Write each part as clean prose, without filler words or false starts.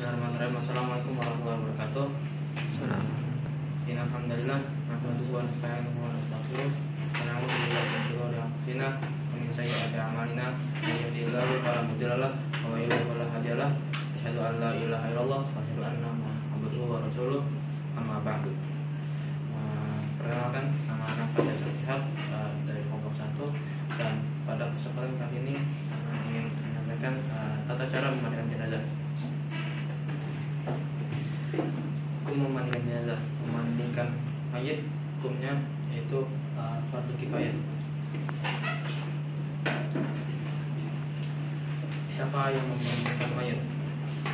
Bismillahirrahmanirrahim. Assalamualaikum warahmatullahi wabarakatuh. Alhamdulillah, nahmaduhu wa nasta'inuhu wa nastaghfiruh. Wa na'udzu billahi min shururi anfusina wa min sayyi'ati a'malina. May yahdihillahu fala mudilla lahu wa may yudlil fala hadiya lahu. Asyhadu an la ilaha illallah wa asyhadu anna Muhammadan abduhu wa rasuluh. Amma ba'du. Perkenalkan, nama anak pada Syihab dari kelompok 1, dan pada kesempatan kali ini ingin menyampaikan tata cara memandikan jenazah. Hukum memandikan jenazah, memandikan mayit, hukumnya yaitu fardu kifayah. Siapa yang memandikan mayit?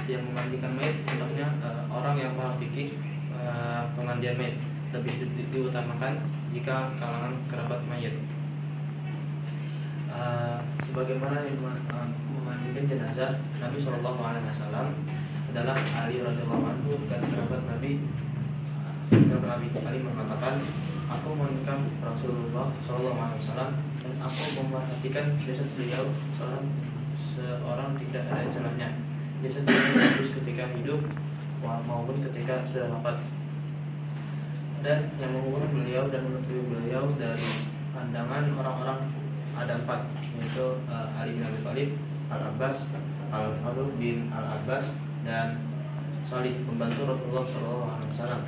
Yang memandikan mayit contohnya orang yang paham fikih pemandian mayit, lebih diutamakan jika kalangan kerabat mayit. Sebagaimana yang memandikan jenazah, Nabi SAW adalah Ali radhiyallahu anhu dan kerabat Nabi. Ali mengatakan, aku memandikan Rasulullah SAW dan aku memperhatikan jasad beliau seorang tidak ada celahnya. Jasad beliau bagus ketika hidup maupun ketika sudah wafat. Dan yang mengurung beliau dan menutupi beliau dari pandangan orang-orang ada 4, yaitu Ali bin Abi Thalib, Al-Abbas, Al-Fadl bin Al-Abbas, dan Salih, pembantu Rasulullah SAW.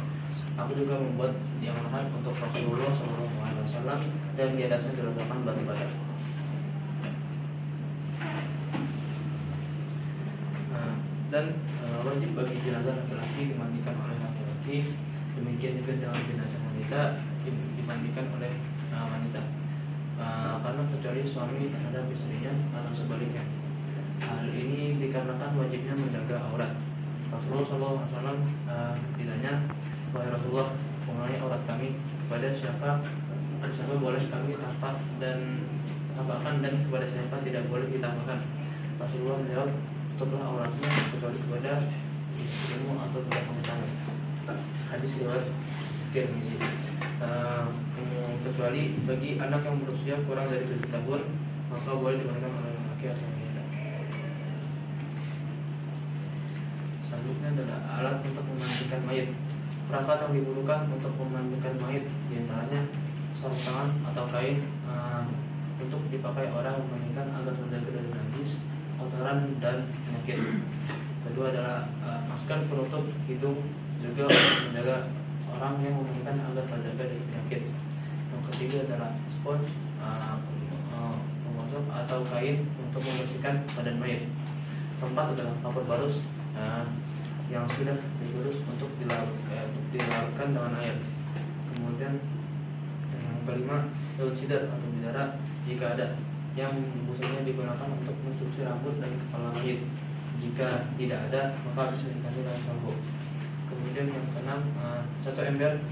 Aku juga membuat yang lahat untuk Rasulullah SAW dan di atasnya diletakkan batu bara. Dan wajib bagi jenazah laki-laki dimandikan oleh laki-laki. Demikian juga dengan jenazah wanita dimandikan oleh wanita, karena kecuali suami terhadap istrinya atau sebaliknya. Hal ini dikarenakan wajibnya menjaga aurat. Rasulullah SAW ditanya, wahai Rasulullah, mengenai aurat kami, kepada siapa boleh kami tampak dan tampakkan, dan kepada siapa tidak boleh ditampakkan? Rasulullah menjawab, tutuplah auratnya kecuali kepada istrimu atau kepada kamu. Hadis riwayat Tirmizi. Kecuali bagi anak yang berusia kurang dari 7 tahun, maka boleh dimandikan oleh laki atau wanita. Selanjutnya adalah alat untuk memandikan mayit. Perangkat yang dibutuhkan untuk memandikan mayit diantaranya sarung tangan atau kain untuk dipakai orang yang memandikan agar terjaga dari najis, kotoran, dan penyakit. Kedua adalah masker penutup hidung, juga untuk menjaga orang yang memandikan agar terjaga dari penyakit. Yang ketiga adalah spons, pengosok atau kain untuk membersihkan badan mayit. Keempat adalah kapur barus yang sudah diurus untuk dilarutkan dengan air. Kemudian yang kelima, daun sidar atau bidara jika ada, yang biasanya digunakan untuk mencuci rambut dan kepala mayit. Jika tidak ada, maka bisa diganti dengan sampo. Kemudian yang keenam, 1 ember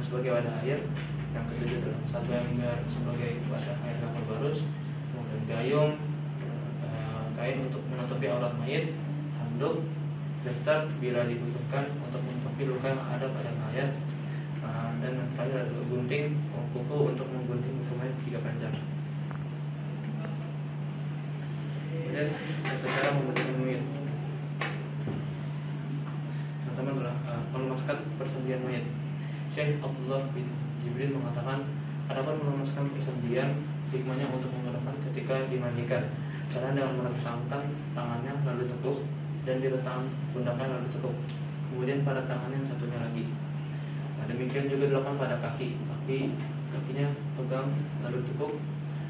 sebagai wadah air. Yang ketujuh adalah 1 ember sebagai wadah air kapur barus. Kemudian gayung, kain untuk menutupi aurat mayit, handuk, daster bila dibutuhkan untuk menutupi luka yang ada pada mayat, dan yang terakhir adalah gunting, kuku untuk menggunting kuku mayat jika panjang. Kemudian cara membersihkan mayit. Pertama adalah melemaskan persendian mayit. Syekh Abdullah bin Jibril mengatakan, adapun melemaskan persendian hikmahnya untuk mengenakan ketika dimandikan, cara dengan merentangkan tangannya lalu tekuk, dan diletakkan pundaknya lalu tekuk, kemudian pada tangan yang satunya lagi. Demikian juga dilakukan pada kakinya pegang lalu tekuk,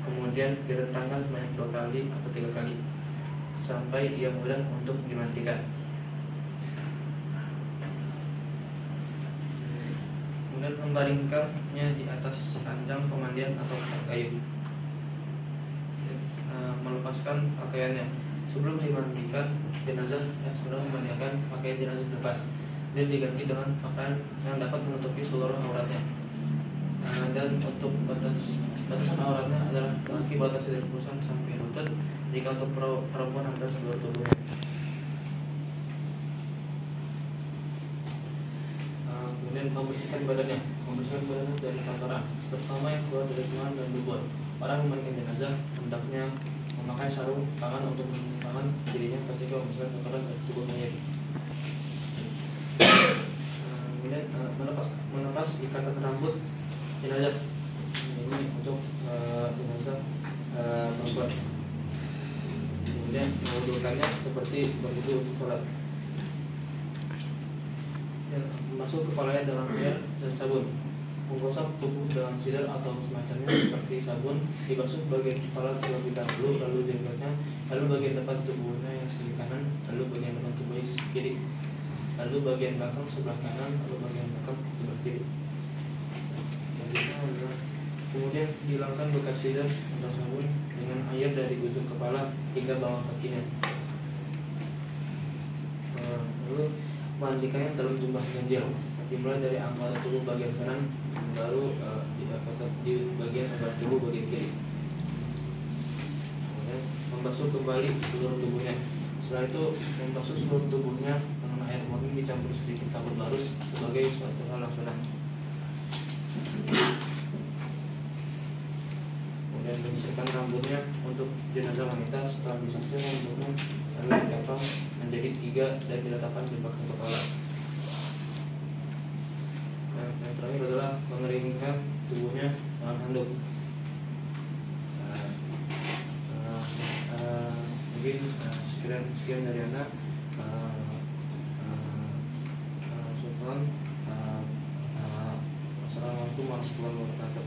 kemudian direntangkan sebanyak 2 kali atau 3 kali sampai ia mudah untuk dimandikan. Kemudian membaringkannya di atas ranjang pemandian atau kayu. Melepaskan pakaiannya. Sebelum dimandikan jenazah yang sudah memandikan pakaian jenazah lepas dan diganti dengan pakaian yang dapat menutupi seluruh auratnya. Dan untuk batasan auratnya adalah laki batas dari pusat sampai lutut, jika untuk perempuan adalah seluruh tubuhnya. Kemudian membersihkan badannya dari kotoran, terutama yang keluar dari tulang dan dubur. Orang memandikan jenazah hendaknya memakai sarung tangan untuk mencuci tangan dirinya ketika membersihkan kotoran dari tubuh mayit. Kemudian melepas ikatan rambut jenazah. Ini untuk jenazah perempuan. Kemudian mewudukannya seperti berwudu untuk sholat. Dan masuk kepalanya dalam air dan sabun. Menggosok tubuh dalam sidar atau semacamnya seperti sabun. Dibasuh bagian kepala terlebih dahulu, lalu jenggotnya, lalu bagian depan tubuhnya yang sisi kanan, lalu bagian depan tubuhnya sisi kiri, lalu bagian belakang sebelah kanan, lalu bagian belakang sebelah kiri. Selanjutnya adalah kemudian hilangkan bekas sidar atau sabun dengan air dari ujung kepala hingga bawah kakinya. Lalu mandikannya dalam jumlah ganjil, dimulai dari anggota tubuh bagian kanan, baru di bagian anggota tubuh bagian kiri. Kemudian membasuh kembali seluruh tubuhnya. Setelah itu membasuh seluruh tubuhnya dengan air murni dicampur sedikit sabun barus sebagai satu hal yang sunnah. Kemudian menyisirkan rambutnya untuk jenazah wanita. Setelah disisir rambutnya lalu dipotong menjadi 3 dan diletakkan di belakang kepala. Dan yang terakhir adalah mengeringkan tubuhnya dengan handuk. Mungkin sekian dari Anda. Assalamualaikum warahmatullahi wabarakatuh.